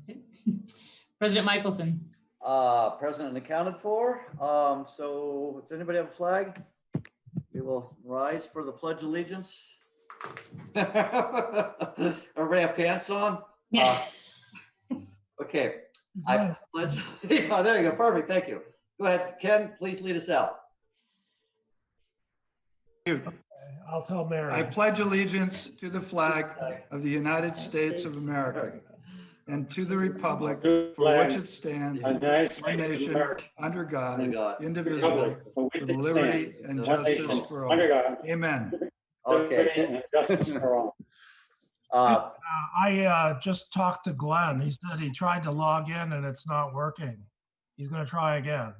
Okay. President Michelson. Present and accounted for. So does anybody have a flag? We will rise for the Pledge of Allegiance. Everybody have pants on? Yes. Okay. I pledge. Oh, there you go. Perfect. Thank you. Go ahead, Ken. Please lead us out. I'll tell Mary. I pledge allegiance to the flag of the United States of America and to the republic for which it stands, one nation, under God, indivisible, with liberty and justice for all. Amen. Okay. I just talked to Glenn. He said he tried to log in and it's not working. He's going to try again.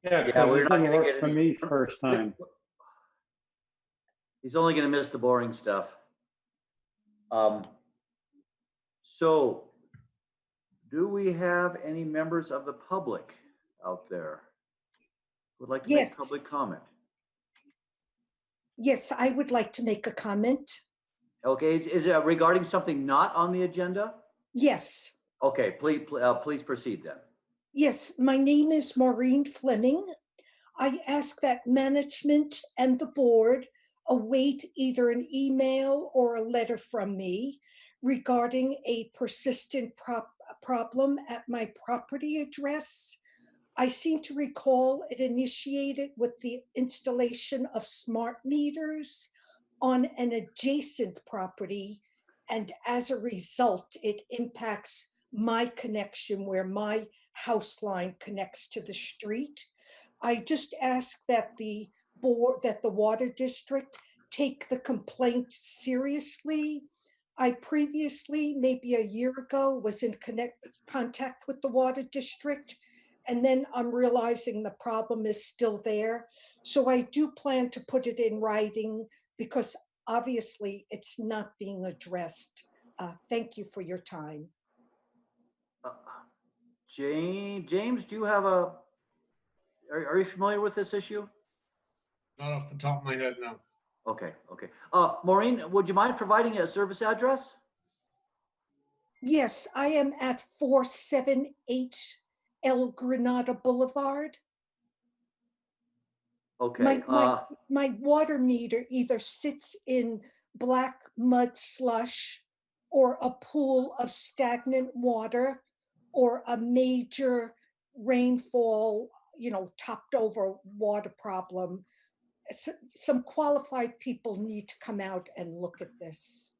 Yeah, because it didn't work for me first time. He's only going to miss the boring stuff. So, do we have any members of the public out there who would like to make public comment? Yes, I would like to make a comment. Okay, is it regarding something not on the agenda? Yes. Okay, please proceed then. Yes, my name is Maureen Fleming. I ask that management and the board await either an email or a letter from me regarding a persistent problem at my property address. I seem to recall it initiated with the installation of smart meters on an adjacent property, and as a result, it impacts my connection where my house line connects to the street. I just ask that the board, that the water district take the complaint seriously. I previously, maybe a year ago, was in contact with the water district, and then I'm realizing the problem is still there. So I do plan to put it in writing because obviously it's not being addressed. Thank you for your time. James, do you have are you familiar with this issue? Not off the top of my head, no. Okay. Maureen, would you mind providing a service address? Yes, I am at 478 El Granada Boulevard. Okay. My water meter either sits in black mud slush or a pool of stagnant water or a major rainfall, topped over water problem. Some qualified people need to come out and look at this.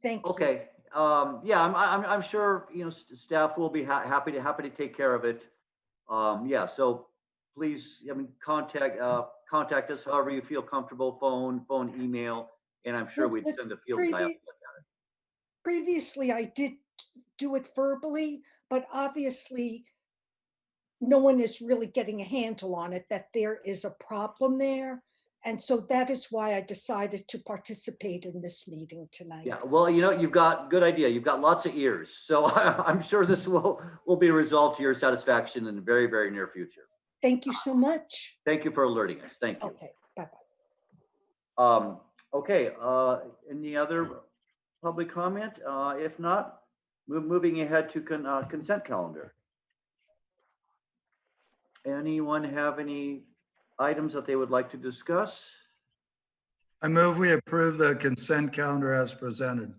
Thank you. Okay. Yeah, I'm sure staff will be happy to take care of it. Yeah. So please, contact us however you feel comfortable. Phone, email, and I'm sure we'd send a field guy up to look at it. Previously, I did do it verbally, but obviously no one is really getting a handle on it, that there is a problem there. And so that is why I decided to participate in this meeting tonight. Yeah, well, you've got good idea. You've got lots of ears. So I'm sure this will be resolved to your satisfaction in the very, very near future. Thank you so much. Thank you for alerting us. Thank you. Okay, bye-bye. Okay, any other public comment? If not, moving ahead to consent calendar. Anyone have any items that they would like to discuss? I move we approve the consent calendar as presented.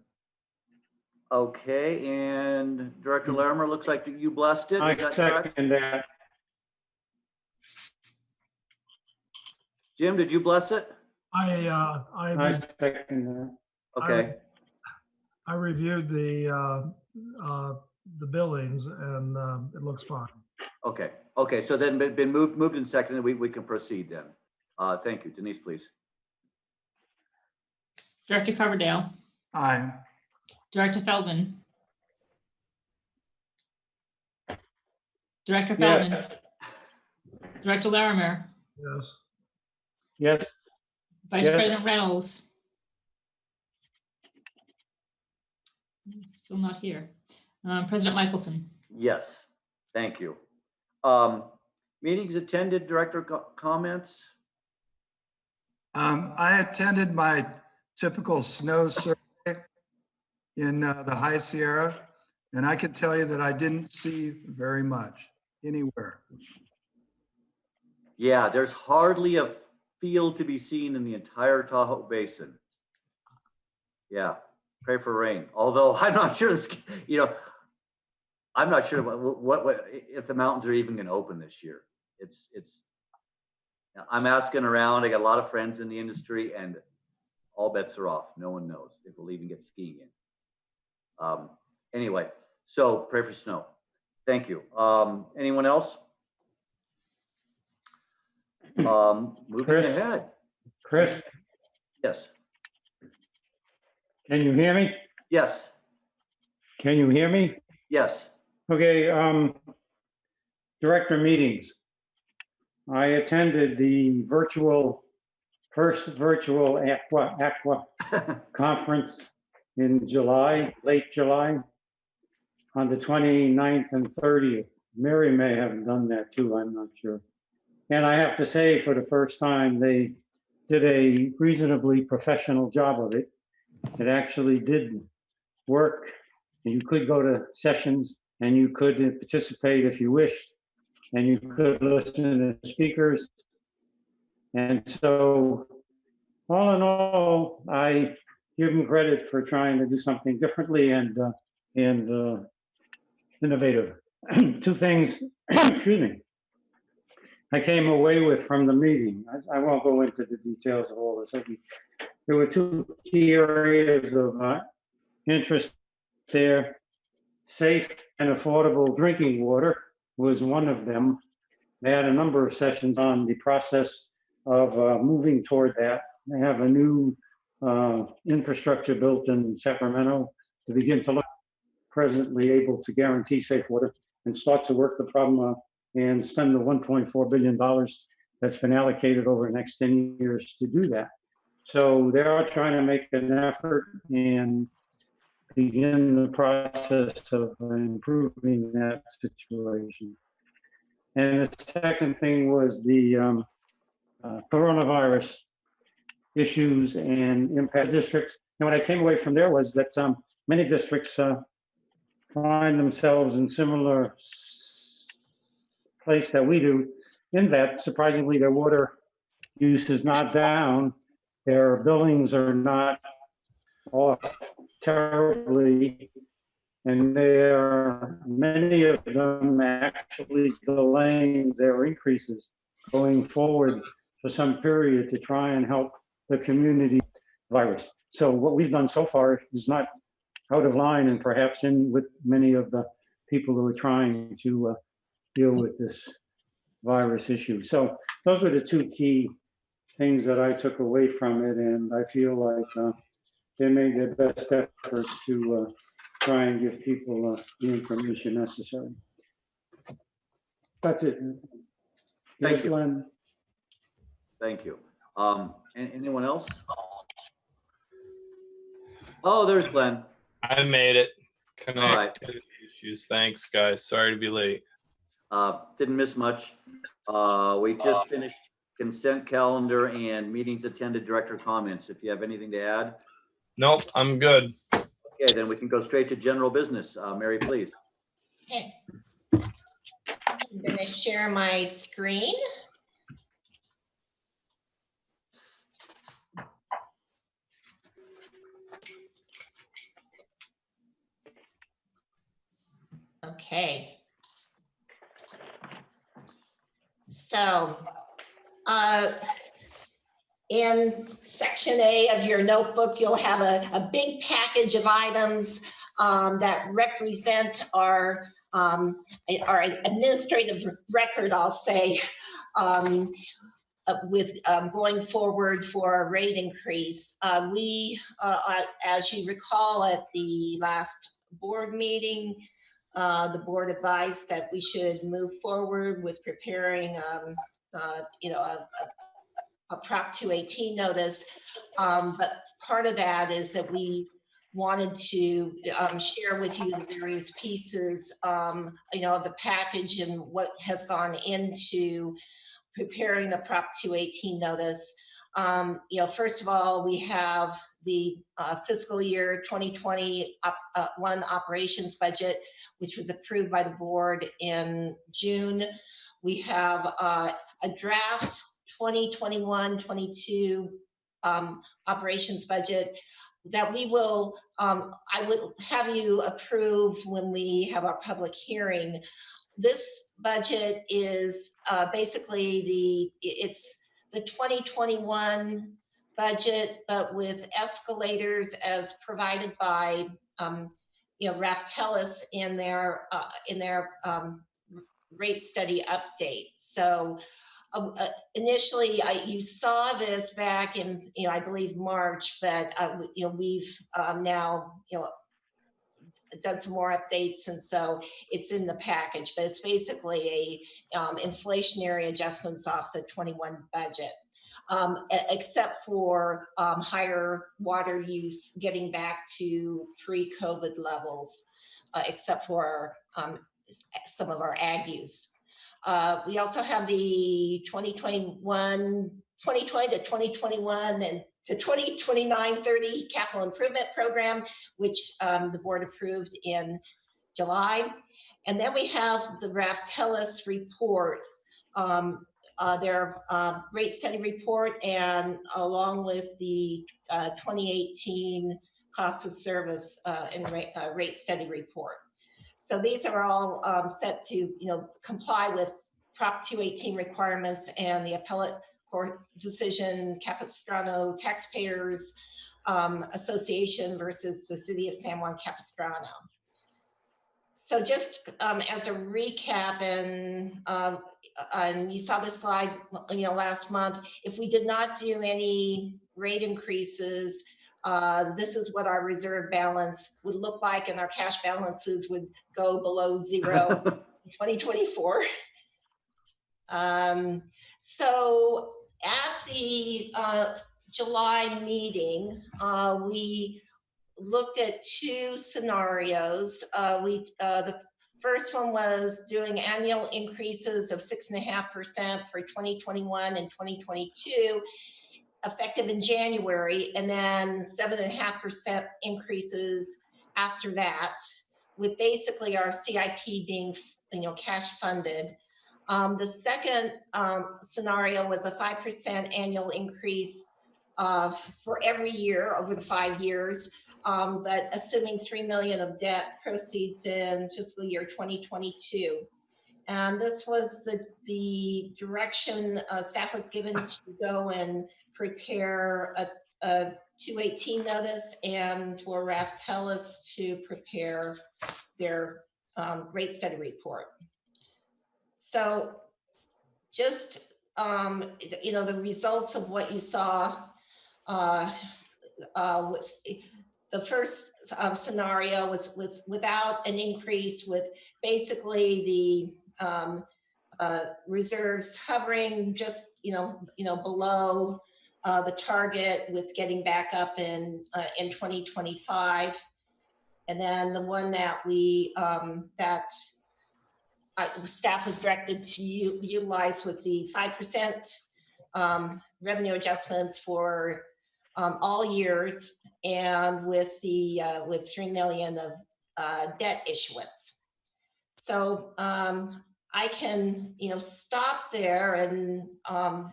Okay, and Director Larimer, looks like you blessed it. I Is that correct? second that. Jim, did you bless it? I second that. Okay. I reviewed the billings and it looks fine. Okay. So then been moved and seconded. We can proceed then. Thank you. Denise, please. Director Coverdale. Aye. Director Feldman. Director Feldman. Yes. Director Larimer. Yes. Yes. Vice Yes. President Reynolds. Still not here. President Michelson. Yes. Thank you. Meetings attended, Director comments? I attended my typical snow survey in the High Sierra. And I can tell you that I didn't see very much anywhere. Yeah, there's hardly a field to be seen in the entire Tahoe Basin. Yeah, pray for rain. Although I'm not sure this, I'm not sure what if the mountains are even going to open this year. I'm asking around. I got a lot of friends in the industry, and all bets are off. No one knows if we'll even get skiing in. Anyway, so pray for snow. Thank you. Anyone else? Moving Chris? ahead. Chris, Yes. can you hear me? Yes. Can you hear me? Yes. Okay, director meetings. I attended the first virtual Aqua conference in July, late July, on the 29th and 30th. Mary may have done that too, I'm not sure. And I have to say, for the first time, they did a reasonably professional job of it. It actually did work. You could go to sessions and you could participate if you wished, and you could listen to speakers. And so, all in all, I give them credit for trying to do something differently and innovative. Two things, excuse me, I came away with from the meeting. I won't go into the details of all this. There were two key areas of interest there. Safe and affordable drinking water was one of them. They had a number of sessions on the process of moving toward that. They have a new infrastructure built in Sacramento to begin to look, presently able to guarantee safe water and start to work the problem and spend the $1.4 billion that's been allocated over the next 10 years to do that. So they are trying to make an effort and begin the process of improving that situation. And the second thing was the coronavirus issues and impact districts. And what I came away from there was that many districts find themselves in similar place that we do, in that surprisingly their water use is not down, their billings are not off terribly, and many of them actually delaying their increases going forward for some period to try and help the community virus. So what we've done so far is not out of line and perhaps in with many of the people who are trying to deal with this virus issue. So those were the two key things that I took away from it, and I feel like they made their best effort to try and give people the information necessary. That's it. Thank Yes, you. Glenn. Thank you. Anyone else? Oh, there's Glenn. I made it. All right. Connectivity issues. Thanks, guys. Sorry to be late. Didn't miss much. We just finished consent calendar and meetings attended, director comments. If you have anything to add. Nope, I'm good. Okay, then we can go straight to general business. Mary, please. Okay. I'm going to share my screen. Okay. So, in section A of your notebook, you'll have a big package of items that represent our administrative record, I'll say, with going forward for a rate increase. As you recall, at the last board meeting, the board advised that we should move forward with preparing, a Prop 218 notice. But part of that is that we wanted to share with you the various pieces, of the package and what has gone into preparing the Prop 218 notice. First of all, we have the fiscal year 2021 operations budget, which was approved by the board in June. We have a draft 2021-22 operations budget that we will, I would have you approve when we have our public hearing. This budget is basically it's the 2021 budget, but with escalators as provided by Raftellus in their rate study update. So initially, you saw this back in I believe March, but we've now done some more updates, and so it's in the package. But it's basically a inflationary adjustments off the 21 budget, except for higher water use getting back to pre-COVID levels, except for some of our ag use. We also have the 2020 to 2021 and to 2029-30 capital improvement program, which the board approved in July. And then we have the Raftellus report, their rate study report, and along with the 2018 cost of service and rate study report. So these are all set to comply with Prop 218 requirements and the appellate court decision, Capistrano Taxpayers Association versus the City of San Juan Capistrano. So just as a recap, and you saw this slide last month, if we did not do any rate increases, this is what our reserve balance would look like, and our cash balances would go below zero in 2024. So at the July meeting, we looked at two scenarios. The first one was doing annual increases of 6.5% for 2021 and 2022, effective in January, and then 7.5% increases after that, with basically our CIP being cash funded. The second scenario was a 5% annual increase for every year over the 5 years, but assuming $3 million of debt proceeds in fiscal year 2022. And this was the direction staff was given to go and prepare a 218 notice, and for Raftellus to prepare their rate study report. So just, the results of what you saw was the first scenario was without an increase, with basically the reserves hovering just, below the target, with getting back up in 2025. And then the one that staff was directed to utilize was the 5% revenue adjustments for all years, and with with $3 million of debt issuance. So I can stop there, and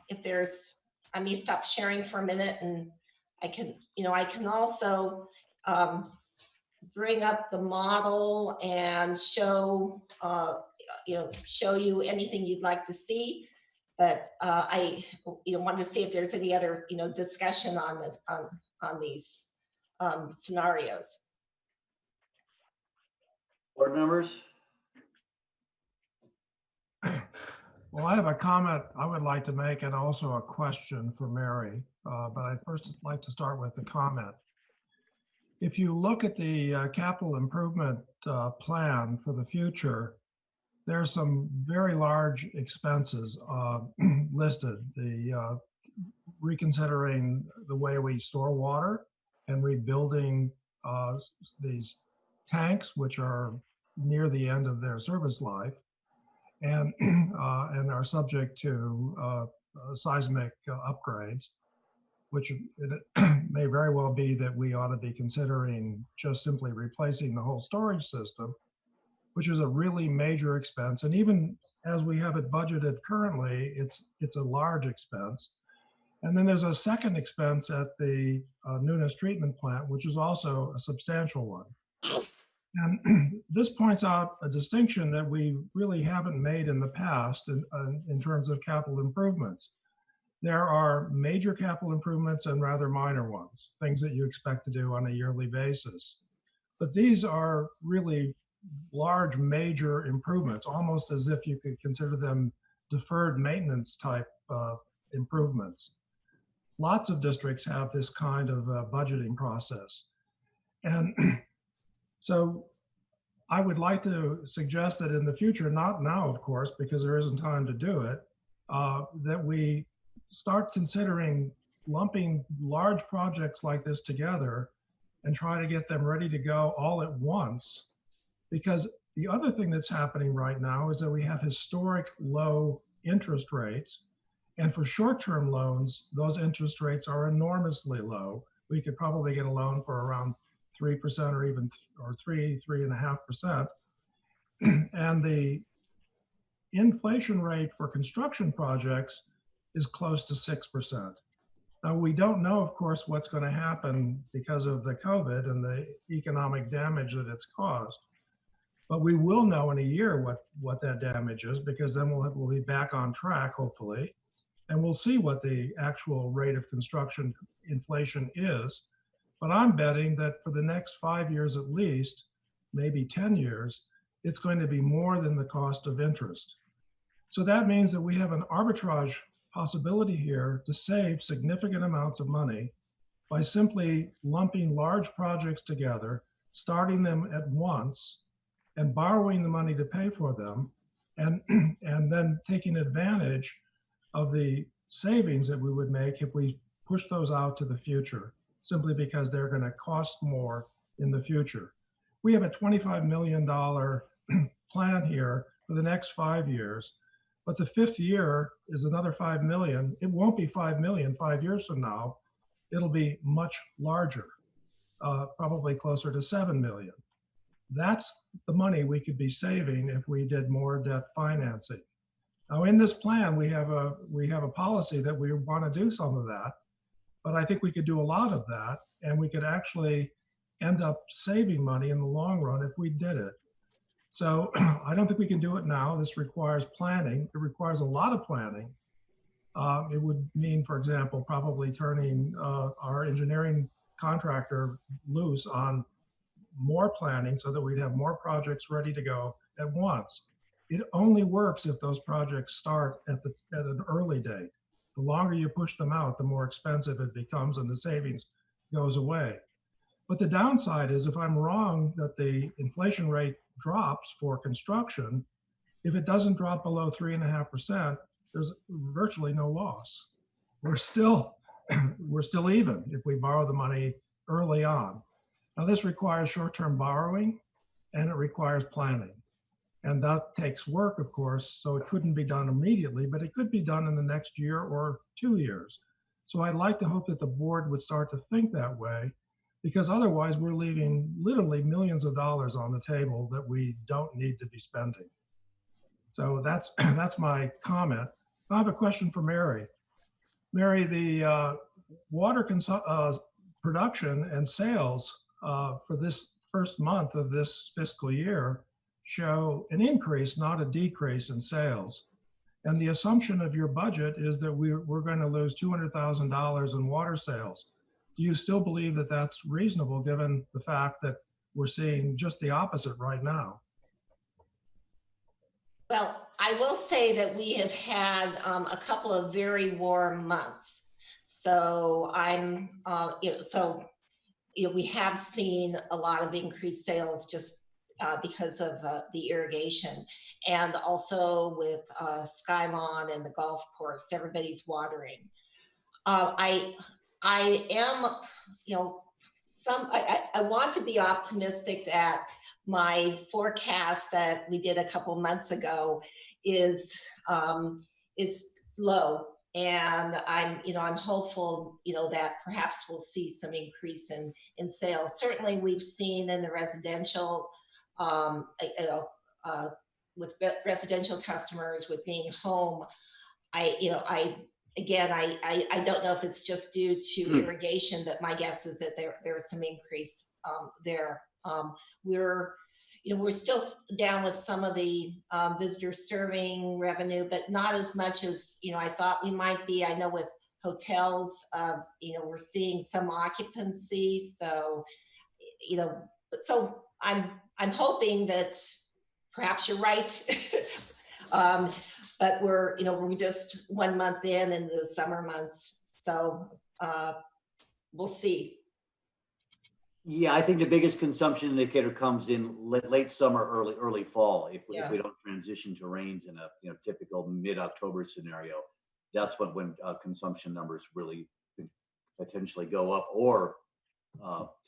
if there's, I may stop sharing for a minute, and I can also bring up the model and show you anything you'd like to see. But I want to see if there's any other discussion on this on these scenarios. Board members? Well, I have a comment I would like to make, and also a question for Mary. But I'd first like to start with the comment. If you look at the capital improvement plan for the future, there are some very large expenses listed. The reconsidering the way we store water and rebuilding these tanks, which are near the end of their service life, and are subject to seismic upgrades. which it may very well be that we ought to be considering just simply replacing the whole storage system, which is a really major expense. And even as we have it budgeted currently, it's a large expense. And then there's a second expense at the Nunes treatment plant, which is also a substantial one. And this points out a distinction that we really haven't made in the past in terms of capital improvements. There are major capital improvements and rather minor ones, things that you expect to do on a yearly basis. But these are really large, major improvements, almost as if you could consider them deferred maintenance type improvements. Lots of districts have this kind of budgeting process. And so I would like to suggest that in the future, not now, of course, because there isn't time to do it, that we start considering lumping large projects like this together and try to get them ready to go all at once. Because the other thing that's happening right now is that we have historic low interest rates. And for short-term loans, those interest rates are enormously low. We could probably get a loan for around 3% or even 3.5%. And the inflation rate for construction projects is close to 6%. Now, we don't know, of course, what's going to happen because of the COVID and the economic damage that it's caused. But we will know in a year what that damage is, because then we'll be back on track, hopefully. And we'll see what the actual rate of construction inflation is. But I'm betting that for the next 5 years at least, maybe 10 years, it's going to be more than the cost of interest. So that means that we have an arbitrage possibility here to save significant amounts of money by simply lumping large projects together, starting them at once, and borrowing the money to pay for them, and then taking advantage of the savings that we would make if we push those out to the future, simply because they're going to cost more in the future. We have a $25 million plan here for the next 5 years, but the fifth year is another 5 million. It won't be 5 million 5 years from now. It'll be much larger, probably closer to 7 million. That's the money we could be saving if we did more debt financing. Now, in this plan, we have a policy that we want to do some of that, but I think we could do a lot of that, and we could actually end up saving money in the long run if we did it. So I don't think we can do it now. This requires planning. It requires a lot of planning. It would mean, for example, probably turning our engineering contractor loose on more planning so that we'd have more projects ready to go at once. It only works if those projects start at an early date. The longer you push them out, the more expensive it becomes and the savings goes away. But the downside is, if I'm wrong that the inflation rate drops for construction, if it doesn't drop below 3.5%, there's virtually no loss. We're still even if we borrow the money early on. Now, this requires short-term borrowing, and it requires planning. And that takes work, of course, so it couldn't be done immediately, but it could be done in the next year or 2 years. So I'd like to hope that the board would start to think that way, because otherwise we're leaving literally millions of dollars on the table that we don't need to be spending. So that's my comment. I have a question for Mary. Mary, the water production and sales for this first month of this fiscal year show an increase, not a decrease in sales. And the assumption of your budget is that we're going to lose $200,000 in water sales. Do you still believe that that's reasonable, given the fact that we're seeing just the opposite right now? Well, I will say that we have had a couple of very warm months. So we have seen a lot of increased sales just because of the irrigation, and also with Skylawn and the golf course, everybody's watering. I am, I want to be optimistic that my forecast that we did a couple months ago is low, And I'm hopeful, that perhaps we'll see some increase in sales. Certainly we've seen in the residential, with residential customers with being home, again, I don't know if it's just due to irrigation, but my guess is that there's some increase there. We're still down with some of the visitor serving revenue, but not as much as, I thought we might be. I know with hotels, we're seeing some occupancy. So, so I'm hoping that perhaps you're right. But we're just 1 month in the summer months. So we'll see. Yeah, I think the biggest consumption indicator comes in late summer, early fall. If we don't transition to rains in a typical mid-October scenario, that's when consumption numbers really could potentially go up or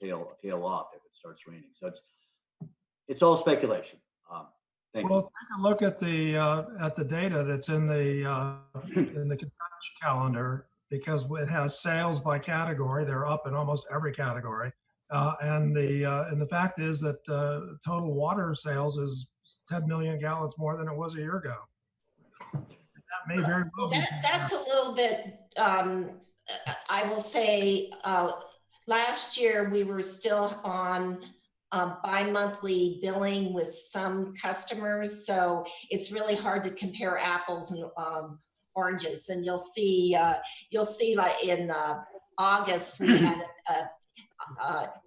tail off if it starts raining. So it's all speculation. Thank Well, you. take a look at the data that's in the consumption calendar, because it has sales by category. They're up in almost every category. And the fact is that total water sales is 10 million gallons more than it was a year ago. That may very well be. That's a little bit, I will say, last year we were still on bi-monthly billing with some customers. So it's really hard to compare apples and oranges. And you'll see like in August, we had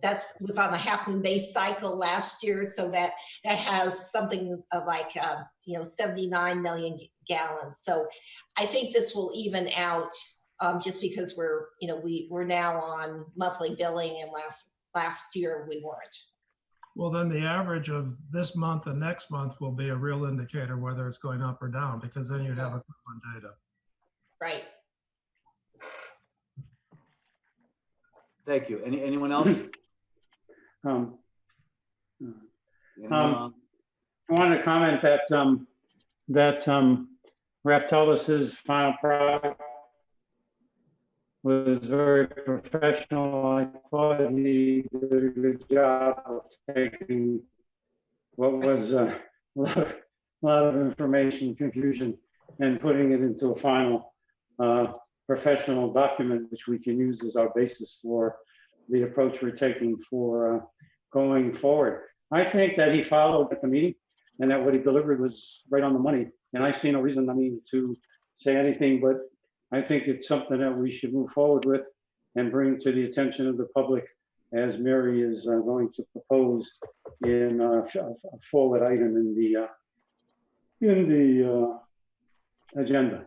that was on the half moon base cycle last year. So that has something like, 79 million gallons. So I think this will even out just because we're now on monthly billing, and last year we weren't. Well, then the average of this month and next month will be a real indicator whether it's going up or down, because then you'd have equivalent data. Right. Thank you. Anyone else? I wanted to comment that Raftelis's final product was very professional. I thought he did a good job of taking what was a lot of information, confusion, and putting it into a final professional document, which we can use as our basis for the approach we're taking for going forward. I think that he followed at the meeting, and that what he delivered was right on the money. And I see no reason, to say anything, but I think it's something that we should move forward with and bring to the attention of the public, as Mary is going to propose in a forward item in the agenda,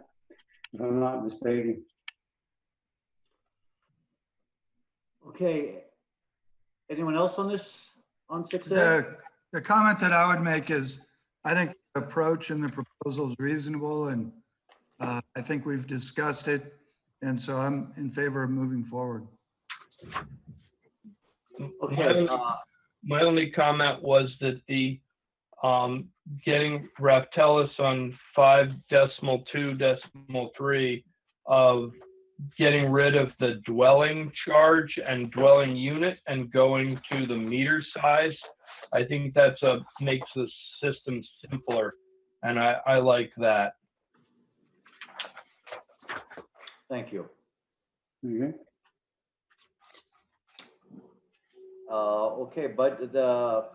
if I'm not mistaken. Okay. Anyone else on this, on 6A? The comment that I would make is, I think the approach and the proposal is reasonable, and I think we've discussed it. And so I'm in favor of moving forward. Okay. My only comment was that the getting Raftelis on 5.2.3 of getting rid of the dwelling charge and dwelling unit and going to the meter size, I think that's makes the system simpler, and I like that. Thank you. Okay. Okay, but the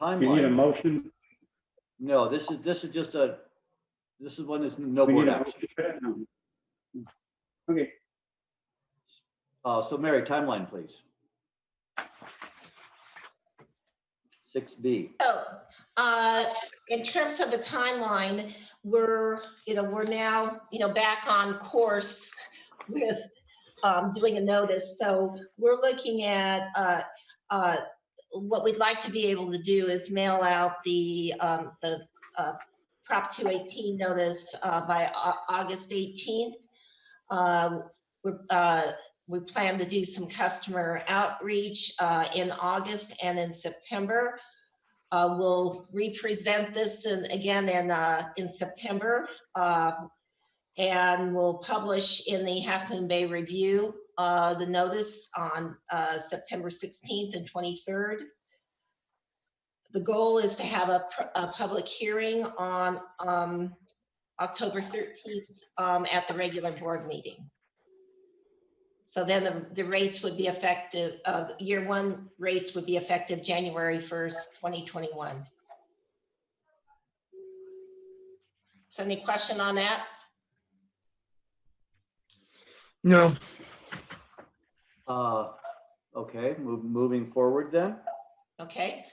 timeline. Do you need a motion? No, this is just this is when there's no We board need a action. motion for that? No. Okay. So Mary, timeline, please. 6B. So, in terms of the timeline, we're now, back on course with doing a notice. So we're looking at what we'd like to be able to do is mail out the Prop 218 notice by August 18th. We plan to do some customer outreach in August and in September. We'll represent this again in September. and will publish in the Half Moon Bay Review the notice on September 16th and 23rd. The goal is to have a public hearing on October 13th at the regular board meeting. So then the rates would be effective, year one rates would be effective January 1st, 2021. So any question on that? No. Okay, moving forward then. Okay.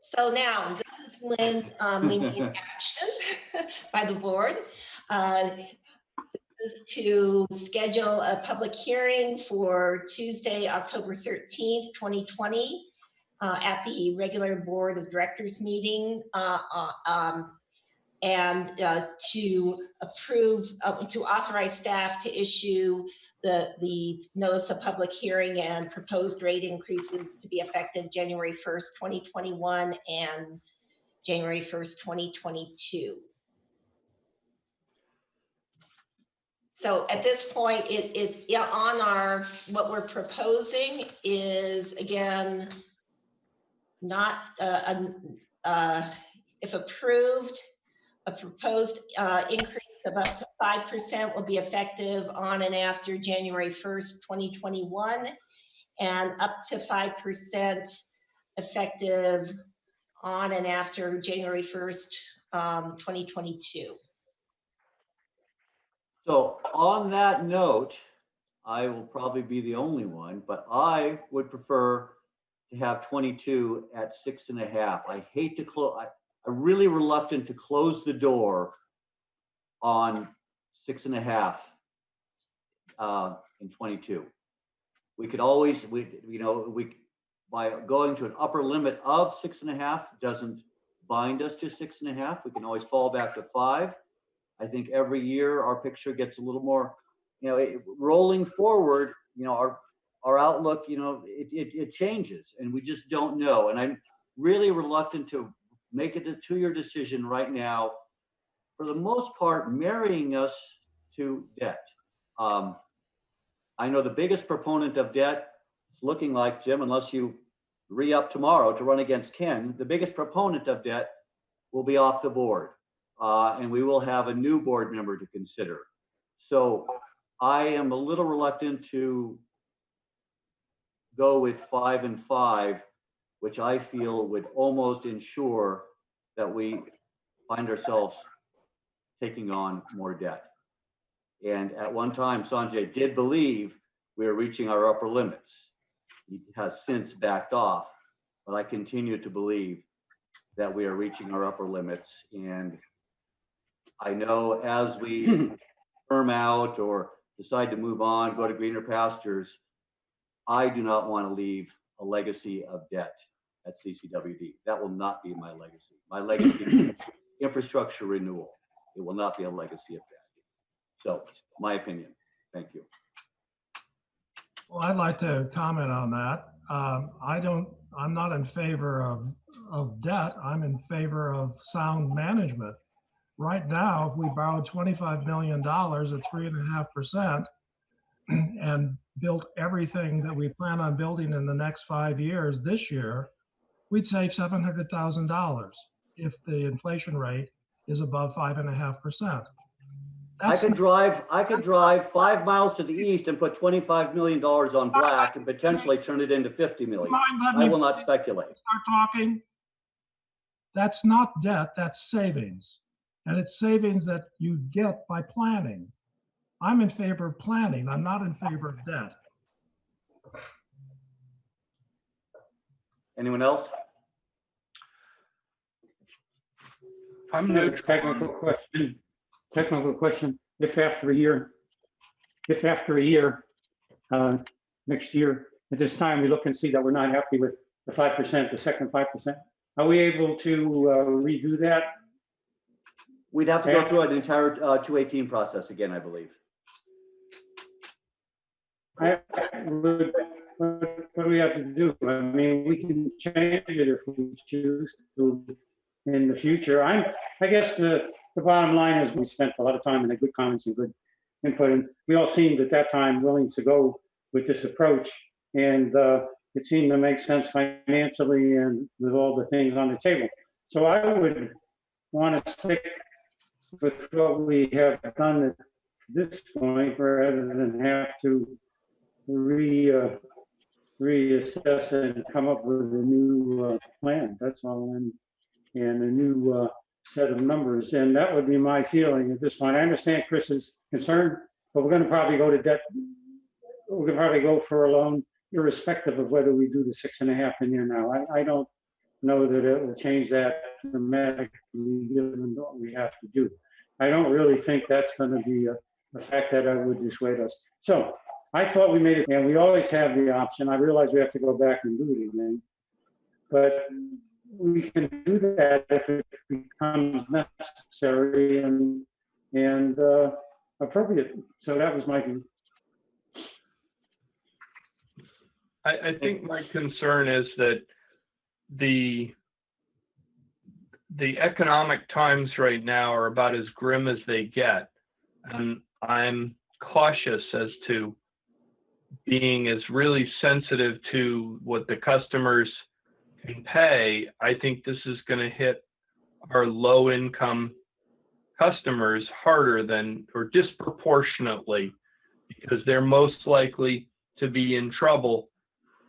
So now this is when we need action by the board. To schedule a public hearing for Tuesday, October 13th, 2020 at the regular Board of Directors meeting and to approve, to authorize staff to issue the notice of public hearing and proposed rate increases to be effective January 1st, 2021 and January 1st, 2022. So at this point, on our, what we're proposing is, again, not, if approved, a proposed increase of up to 5% will be effective on and after January 1st, 2021, and up to 5% effective on and after January 1st, 2022. So on that note, I will probably be the only one, but I would prefer to have 22 at 6.5. I hate to close, I'm really reluctant to close the door on 6.5 in 22. We could always, by going to an upper limit of 6.5 doesn't bind us to 6.5. We can always fall back to 5. I think every year our picture gets a little more, rolling forward, our outlook, it changes and we just don't know. And I'm really reluctant to make it a 2-year decision right now, for the most part, marrying us to debt. I know the biggest proponent of debt, it's looking like, Jim, unless you re-up tomorrow to run against Ken, the biggest proponent of debt will be off the board. And we will have a new board member to consider. So I am a little reluctant to go with 5 and 5, which I feel would almost ensure that we find ourselves taking on more debt. And at one time, Sanjay did believe we were reaching our upper limits. He has since backed off, but I continue to believe that we are reaching our upper limits. And I know as we firm out or decide to move on, go to greener pastures, I do not want to leave a legacy of debt at CCWD. That will not be my legacy. My legacy is infrastructure renewal. It will not be a legacy of debt. So my opinion. Thank you. Well, I'd like to comment on that. I'm not in favor of debt. I'm in favor of sound management. Right now, if we borrowed $25 million at 3.5% and built everything that we plan on building in the next 5 years this year, we'd save $700,000 if the inflation rate is above 5.5%. I could drive 5 miles to the east and put $25 million on black and potentially turn it into 50 million. I will not speculate. Start talking. That's not debt, that's savings. And it's savings that you get by planning. I'm in favor of planning. I'm not in favor of debt. Anyone else? I'm a technical question. If after a year, next year, at this time, we look and see that we're not happy with the 5%, the second 5%, are we able to redo that? We'd have to go through an entire 218 process again, I believe. What do we have to do? I mean, we can change it if we choose to in the future. I guess the the bottom line is we spent a lot of time and had good comments and good input. And we all seemed at that time willing to go with this approach. And it seemed to make sense financially and with all the things on the table. So I would want to stick with what we have done at this point rather than have to reassess and come up with a new plan. That's all. And a new set of numbers. And that would be my feeling at this point. I understand Chris's concern, but we're going to probably go to debt. We're going to probably go for a loan, irrespective of whether we do the 6.5 in here now. I don't know that it will change that dramatically given what we have to do. I don't really think that's going to be a fact that would dissuade us. So I thought we made it, and we always have the option. I realize we have to go back and do it again, but we can do that if it becomes necessary and appropriate. So that was my view. I think my concern is that the economic times right now are about as grim as they get. And I'm cautious as to being as really sensitive to what the customers can pay. I think this is going to hit our low income customers harder than, or disproportionately, because they're most likely to be in trouble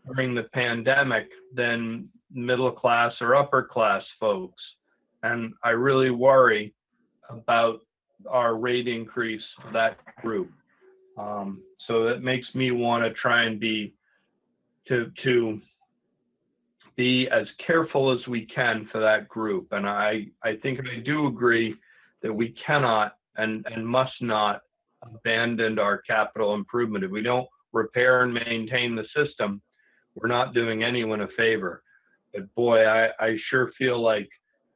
during the pandemic than middle class or upper class folks. And I really worry about our rate increase for that group. So that makes me want to try and be as careful as we can for that group. And I think I do agree that we cannot and must not abandon our capital improvement. If we don't repair and maintain the system, we're not doing anyone a favor. But boy, I sure feel like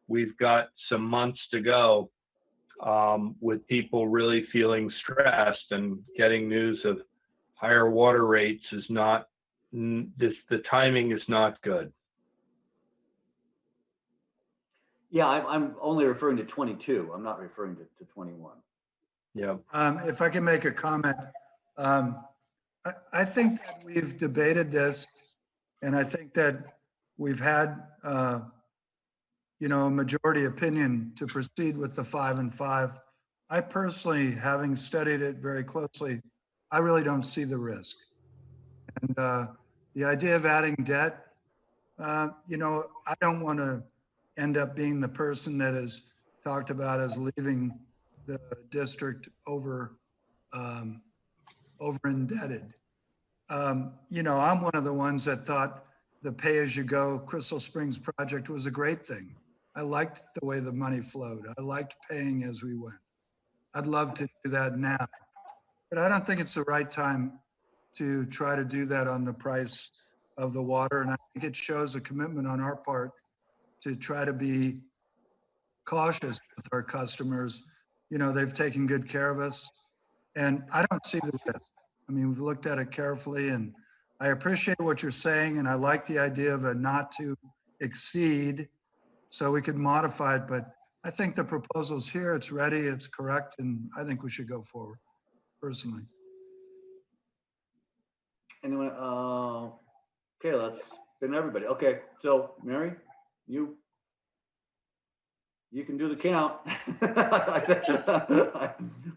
we've got some months to go with people really feeling stressed, and getting news of higher water rates is not, the timing is not good. Yeah, I'm only referring to 22. I'm not referring to 21. Yeah. If I can make a comment, I think that we've debated this, and I think that we've had, a majority opinion to proceed with the 5 and 5. I personally, having studied it very closely, I really don't see the risk. And the idea of adding debt, I don't want to end up being the person that is talked about as leaving the district over indebted. I'm one of the ones that thought the pay-as-you-go Crystal Springs project was a great thing. I liked the way the money flowed. I liked paying as we went. I'd love to do that now, but I don't think it's the right time to try to do that on the price of the water. And I think it shows a commitment on our part to try to be cautious with our customers. They've taken good care of us, and I don't see the risk. I mean, we've looked at it carefully, and I appreciate what you're saying, and I like the idea of a not to exceed, so we could modify it, but I think the proposal's here, it's ready, it's correct, and I think we should go forward, personally. Anyone? Okay, that's been everybody. Okay, so Mary, you can do the count.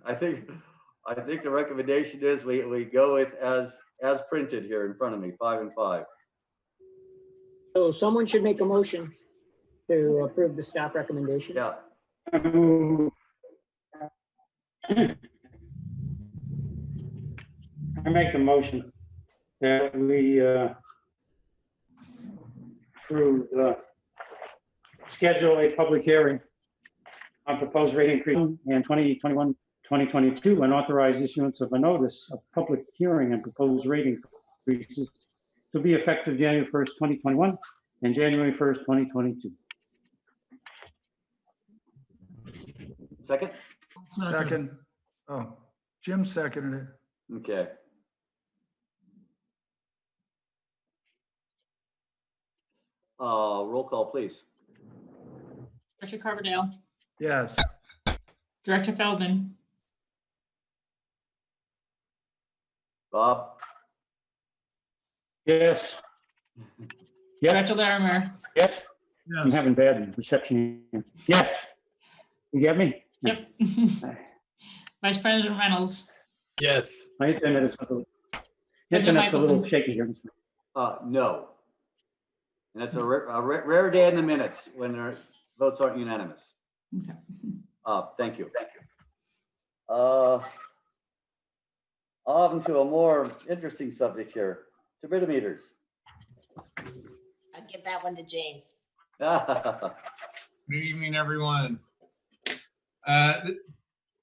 I think the recommendation is we go with as printed here in front of me, 5 and 5. So someone should make a motion to approve the staff recommendation. Yeah. I make the motion that we schedule a public hearing on proposed rate increase in 2021-2022 and authorize issuance of a notice of public hearing and proposed rate increases to be effective January 1st, 2021 and January 1st, 2022. Second? Second. Oh, Jim seconded it. Okay. Roll call, please. Director Carbondale, Yes. Director Feldman, Bob? Yes. Yes, Director Larimer. yes. I'm Yes. having bad reception here. Yes. You get me? Yep. Vice President Reynolds, Yes. My internet's President a little Michelson. shaky here. No. And that's a rare day in the minutes when their votes aren't unanimous. Okay. Thank you. On to a more interesting subject here, turbidimeters. I'll give that one to James. Good evening, everyone.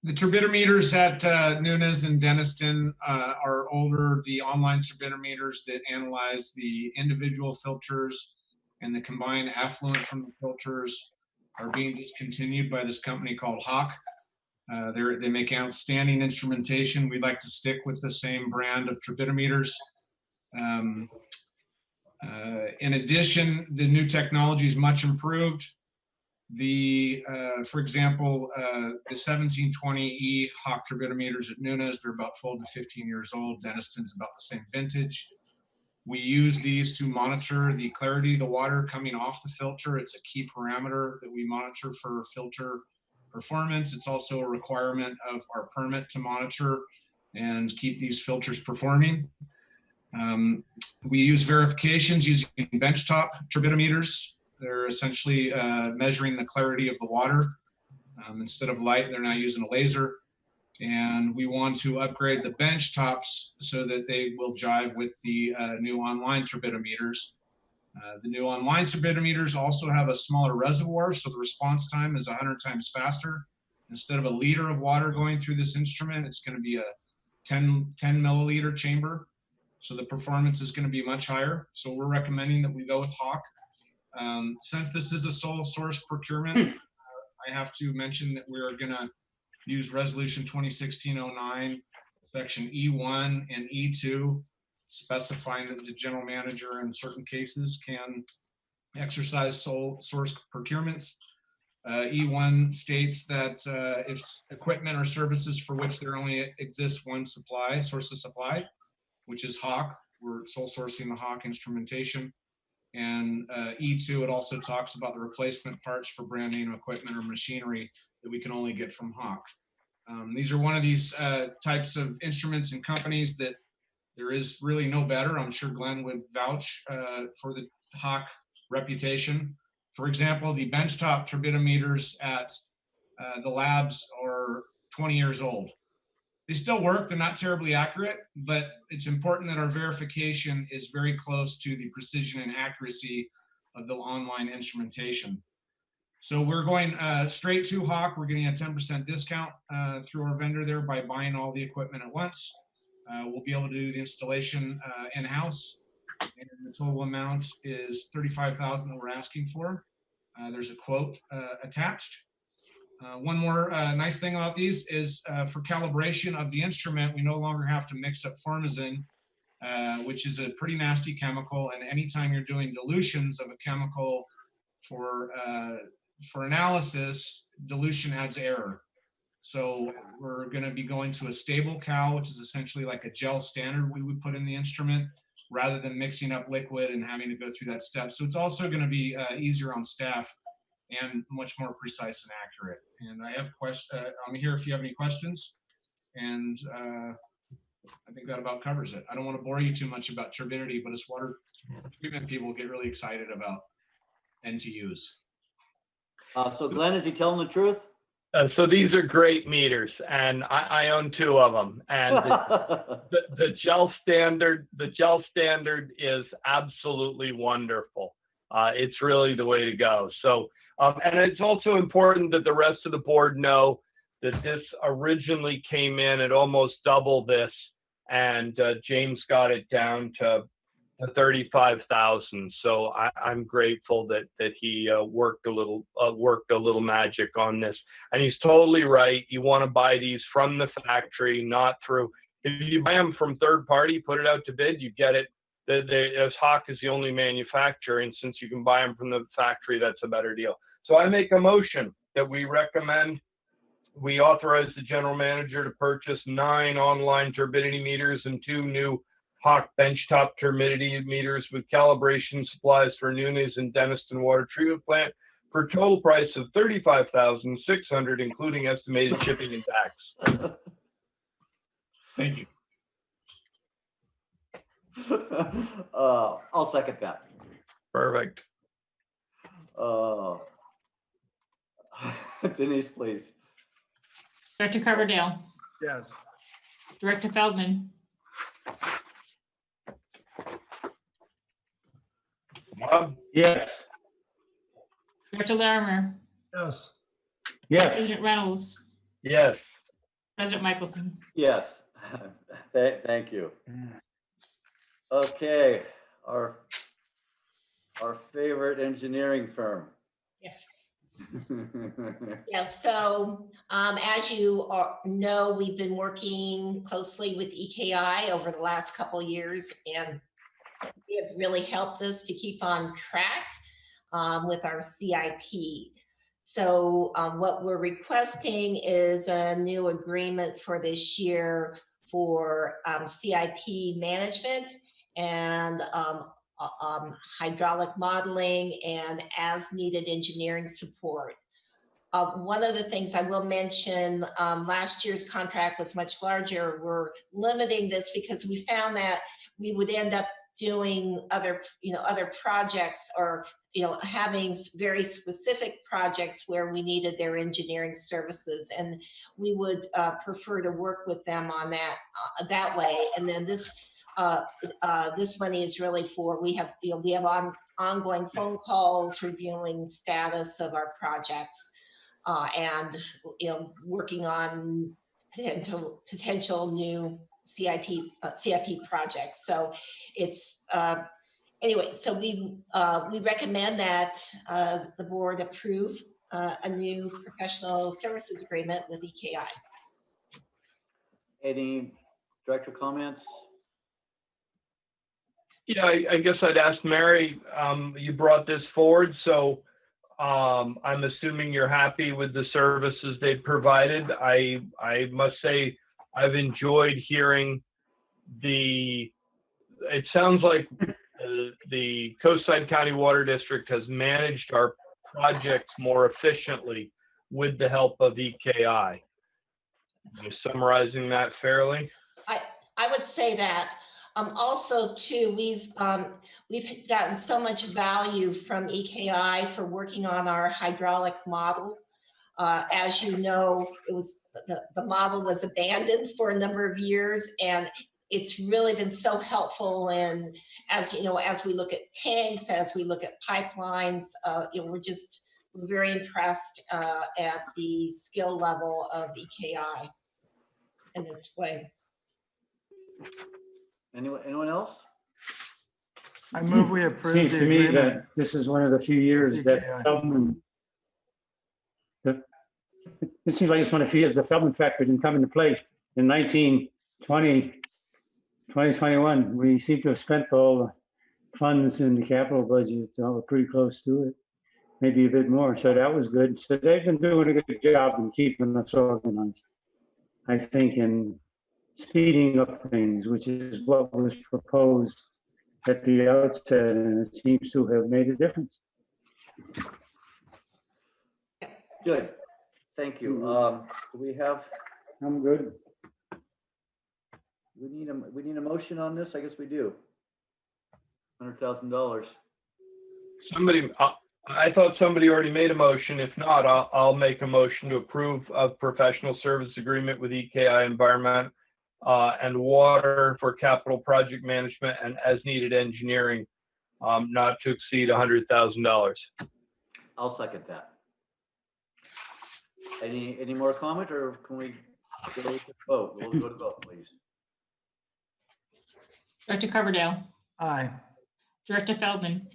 The turbidimeters at Nunez and Denniston are older. The online turbidimeters that analyze the individual filters and the combined effluent from the filters are being discontinued by this company called Hawk. They make outstanding instrumentation. We'd like to stick with the same brand of turbidimeters. In addition, the new technology is much improved. For example, the 1720E Hawk turbidimeters at Nunez, they're about 12 to 15 years old. Denniston's about the same vintage. We use these to monitor the clarity of the water coming off the filter. It's a key parameter that we monitor for filter performance. It's also a requirement of our permit to monitor and keep these filters performing. We use verifications using benchtop turbidimeters. They're essentially measuring the clarity of the water. Instead of light, they're now using a laser. And we want to upgrade the bench tops so that they will jive with the new online turbidimeters. The new online turbidimeters also have a smaller reservoir, so the response time is 100 times faster. Instead of a liter of water going through this instrument, it's going to be a 10 milliliter chamber. So the performance is going to be much higher. So we're recommending that we go with Hawk. Since this is a sole source procurement, I have to mention that we're going to use Resolution 2016-09, Section E1 and E2, specifying that the general manager in certain cases can exercise sole source procurements. E1 states that if equipment or services for which there only exists one source of supply, which is Hawk, we're sole sourcing the Hawk instrumentation. And E2, it also talks about the replacement parts for brand name equipment or machinery that we can only get from Hawk. These are one of these types of instruments and companies that there is really no better. I'm sure Glenn would vouch for the Hawk reputation. For example, the benchtop turbidimeters at the labs are 20 years old. They still work, they're not terribly accurate, but it's important that our verification is very close to the precision and accuracy of the online instrumentation. So we're going straight to Hawk. We're getting a 10% discount through our vendor there by buying all the equipment at once. We'll be able to do the installation in-house, and the total amount is $35,000 that we're asking for. There's a quote attached. One more nice thing about these is for calibration of the instrument, we no longer have to mix up formazine, which is a pretty nasty chemical. And anytime you're doing dilutions of a chemical for analysis, dilution adds error. So we're going to be going to a stable cal, which is essentially like a gel standard we would put in the instrument, rather than mixing up liquid and having to go through that step. So it's also going to be easier on staff and much more precise and accurate. And I have I'm here if you have any questions. And I think that about covers it. I don't want to bore you too much about turbidity, but it's water treatment people get really excited about NTUs. So Glenn, is he telling the truth? So these are great meters, and I own 2 of them. And the gel standard is absolutely wonderful. It's really the way to go. So, and it's also important that the rest of the board know that this originally came in at almost double this, and James got it down to 35,000. So I'm grateful that he worked a little magic on this. And he's totally right. You want to buy these from the factory, not through. If you buy them from third party, put it out to bid, you get it. As Hawk is the only manufacturer, and since you can buy them from the factory, that's a better deal. So I make a motion that we recommend we authorize the general manager to purchase 9 online turbidity meters and 2 new Hawk benchtop turbidity meters with calibration supplies for Nunes and Denniston Water Treatment Plant for a total price of $35,600, including estimated shipping and tax. Thank you. I'll second that. Perfect. Denise, please. Director Coverdale, Yes. Director Feldman, Bob? Yes. Director Larimer, Yes. Yes. President Reynolds, Yes. President Michelson. Yes. Thank you. Okay, our favorite engineering firm. Yes. Yes, so as you know, we've been working closely with EKI over the last couple of years, and it really helped us to keep on track with our CIP. So what we're requesting is a new agreement for this year for CIP management and hydraulic modeling and as needed engineering support. One of the things I will mention, last year's contract was much larger. We're limiting this because we found that we would end up doing other projects, or having very specific projects where we needed their engineering services, and we would prefer to work with them on that way. And then this money is really for, we have ongoing phone calls reviewing status of our projects, and working on potential new CIP projects. So it's anyway. So we recommend that the board approve a new professional services agreement with EKI. Any director comments? Yeah, I guess I'd ask Mary, you brought this forward, so I'm assuming you're happy with the services they've provided. I must say I've enjoyed hearing it sounds like the Coastside County Water District has managed our projects more efficiently with the help of EKI. Am I summarizing that fairly? I would say that. Also, too, we've gotten so much value from EKI for working on our hydraulic model. As you know, it was the model was abandoned for a number of years, and it's really been so helpful. And as we look at tanks, as we look at pipelines, we're very impressed at the skill level of EKI in this way. Anyone else? I move we approve Seems the to me agreement. that this is one of the few years that CKI. Feldman, it seems like it's one of the few years the Feldman factor didn't come into play. In 2021, we seem to have spent all the funds in the capital budget. We're pretty close to it, maybe a bit more. So that was good. So they've been doing a good job in keeping us organized, I think, in speeding up things, which is what was proposed at the outset, and it seems to have made a difference. Good. Thank you. Do we have? I'm good. We need a motion on this. I guess we do. $100,000. Somebody, I thought somebody already made a motion. If not, I'll make a motion to approve a professional service agreement with EKI Environment and Water for capital project management and as needed engineering, not to exceed $100,000. I'll second that. Any more comment, or can we go to vote? We'll go to vote, please. Director Coverdale, Aye. Director Feldman,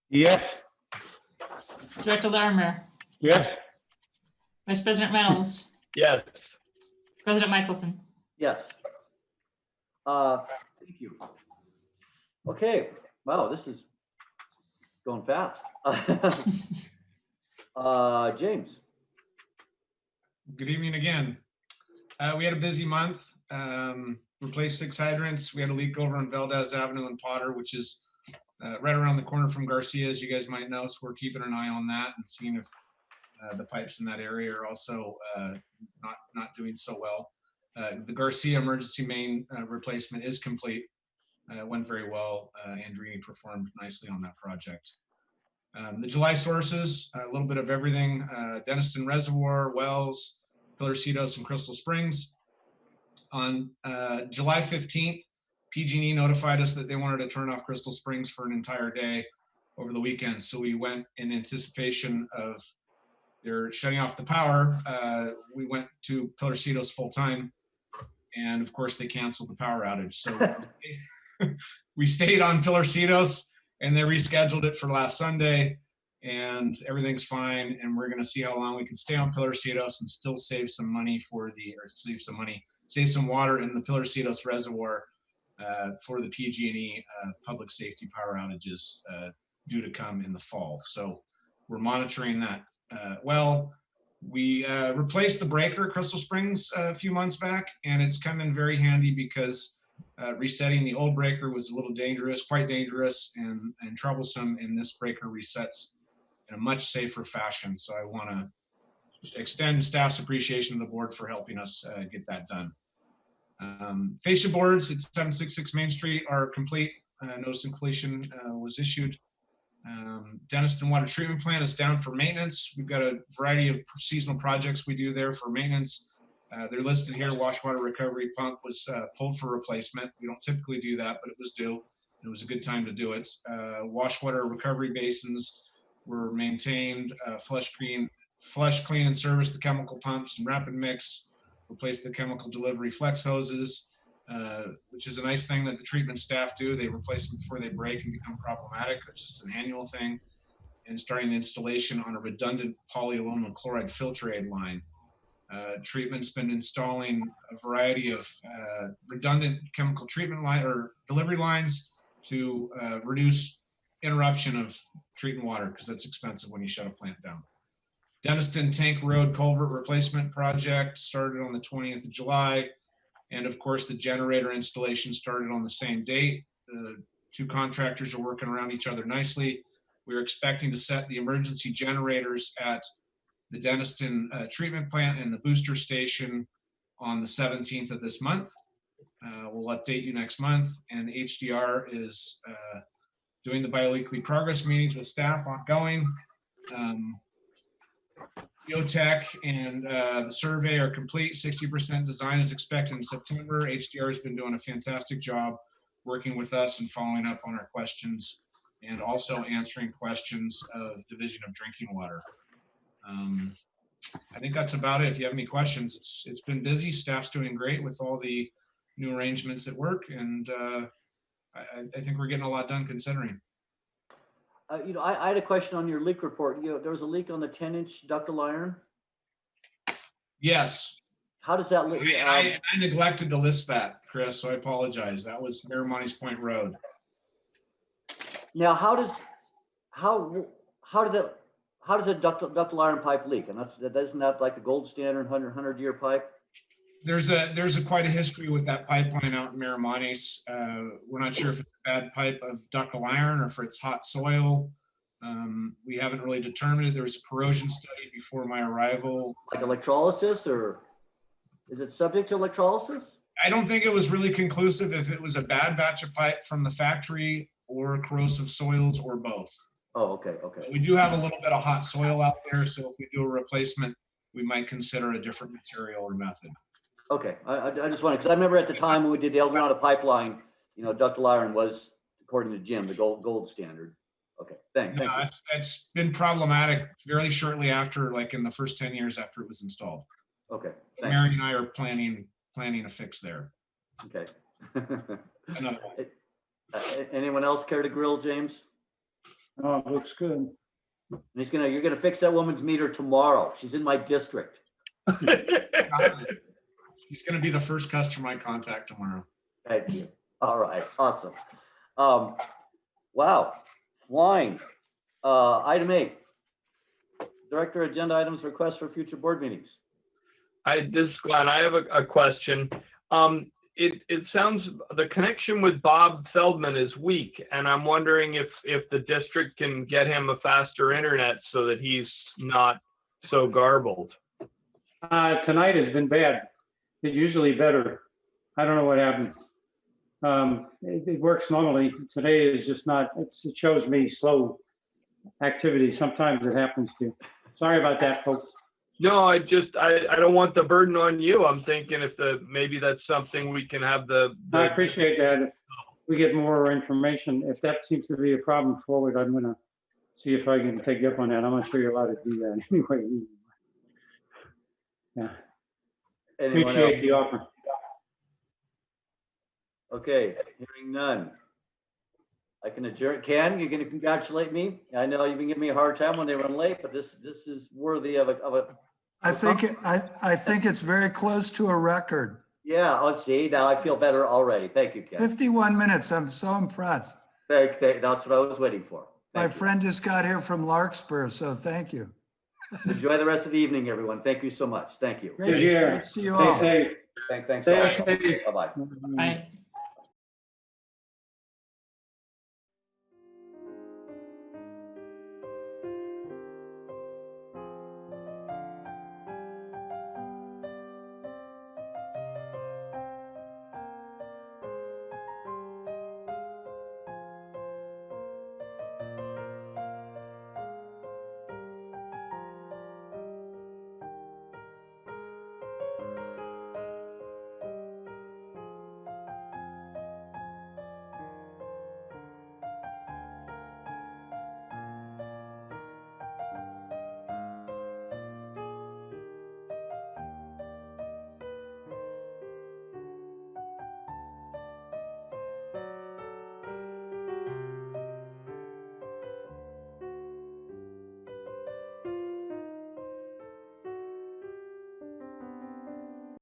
Yes. Director Larimer, Yes. Vice President Reynolds, Yes. President Michelson. Yes. Thank you. Okay. Wow, this is going fast. James. Good evening again. We had a busy month. Replaced 6 hydrants. We had a leak over on Valdez Avenue in Potter, which is right around the corner from Garcia, as you guys might know. So we're keeping an eye on that and seeing if the pipes in that area are also not doing so well. The Garcia emergency main replacement is complete. It went very well. Andrini performed nicely on that project. The July sources, a little bit of everything, Denniston Reservoir, Wells, Pillarcitos, and Crystal Springs. On July 15th, PG&E notified us that they wanted to turn off Crystal Springs for an entire day over the weekend. So we went in anticipation of their shutting off the power. We went to Pillarcitos full time. And of course, they canceled the power outage. So we stayed on Pillarcitos and they rescheduled it for last Sunday. And everything's fine. And we're going to see how long we can stay on Pillarcitos and still save some money save some water in the Pillarcitos Reservoir for the PG&E public safety power outages due to come in the fall. So we're monitoring that. We replaced the breaker at Crystal Springs a few months back, and it's come in very handy because resetting the old breaker was a little dangerous, quite dangerous and troublesome, and this breaker resets in a much safer fashion. So I want to extend staff's appreciation to the board for helping us get that done. Fascia boards at 766 Main Street are complete. Notice of completion was issued. Denniston Water Treatment Plant is down for maintenance. We've got a variety of seasonal projects we do there for maintenance. They're listed here. Wash water recovery pump was pulled for replacement. We don't typically do that, but it was due. It was a good time to do it. Wash water recovery basins were maintained. Flush, clean, and service the chemical pumps and rapid mix. Replace the chemical delivery flex hoses, which is a nice thing that the treatment staff do. They replace them before they break and become problematic. That's just an annual thing. And starting the installation on a redundant polyaluminum chloride filter aid line. Treatment's been installing a variety of redundant chemical treatment line or delivery lines to reduce interruption of treating water, because that's expensive when you shut a plant down. Denniston Tank Road Culvert Replacement Project started on the 20th of July. And of course, the generator installation started on the same date. The 2 contractors are working around each other nicely. We're expecting to set the emergency generators at the Denniston treatment plant and the booster station on the 17th of this month. We'll update you next month. And HDR is doing the biweekly progress meetings with staff ongoing. Geotech and the survey are complete. 60% design is expected in September. HDR has been doing a fantastic job working with us and following up on our questions and also answering questions of Division of Drinking Water. I think that's about it. If you have any questions, it's been busy. Staff's doing great with all the new arrangements at work, and I think we're getting a lot done considering. I had a question on your leak report. There was a leak on the 10-inch ductile iron. Yes. How does that look? I neglected to list that, Chris, so I apologize. That was Miramontes Point Road. Now, how does a ductile iron pipe leak? And isn't that like the gold standard 100-year pipe? There's quite a history with that pipeline out in Miramontes. We're not sure if it's a bad pipe of ductile iron or if it's hot soil. We haven't really determined it. There was a corrosion study before my arrival. Like electrolysis, or is it subject to electrolysis? I don't think it was really conclusive if it was a bad batch of pipe from the factory or corrosive soils or both. Oh, okay. But we do have a little bit of hot soil out there, so if we do a replacement, we might consider a different material or method. Okay, I just wanted, because I remember at the time when we did the El Dorado pipeline, ductile iron was, according to Jim, the gold standard. Okay, thank you. It's been problematic very shortly after, like in the first 10 years after it was installed. Okay, thanks. Mary and I are planning a fix there. Okay. Another one. Anyone else care to grill James? Oh, it looks good. And you're gonna fix that woman's meter tomorrow. She's in my district. She's going to be the first customer I contact tomorrow. Thank you. All right. Awesome. Wow. Flying. Item 8. Director, agenda items, requests for future board meetings. This is Glenn. I have a question. It sounds, the connection with Bob Feldman is weak, and I'm wondering if the district can get him a faster internet so that he's not so garbled. Tonight has been bad. It's usually better. I don't know what happened. It works normally. Today is just not, it shows me slow activity. Sometimes it happens to. Sorry about that, folks. No, I don't want the burden on you. I'm thinking if maybe that's something we can have I appreciate that. If we get more information, if that seems to be a problem forward, I'm gonna see if I can take you up on that. I'm not sure you're allowed to do that anyway. Yeah. Anyone Appreciate else? the offer. Okay, hearing none. I can adjourn. Ken, you're gonna congratulate me. I know you've been giving me a hard time when they run late, but this is worthy of a. I think it's very close to a record. Yeah, let's see. Now I feel better already. Thank you, Ken. 51 minutes. I'm so impressed. That's what I was waiting for. My Thank you. friend just got here from Larkspur, so thank you. Enjoy the rest of the evening, everyone. Thank you so much. Thank you. Great. Good year. Good to see you Stay all. safe. Thanks. Stay all. safe. Bye-bye. Bye.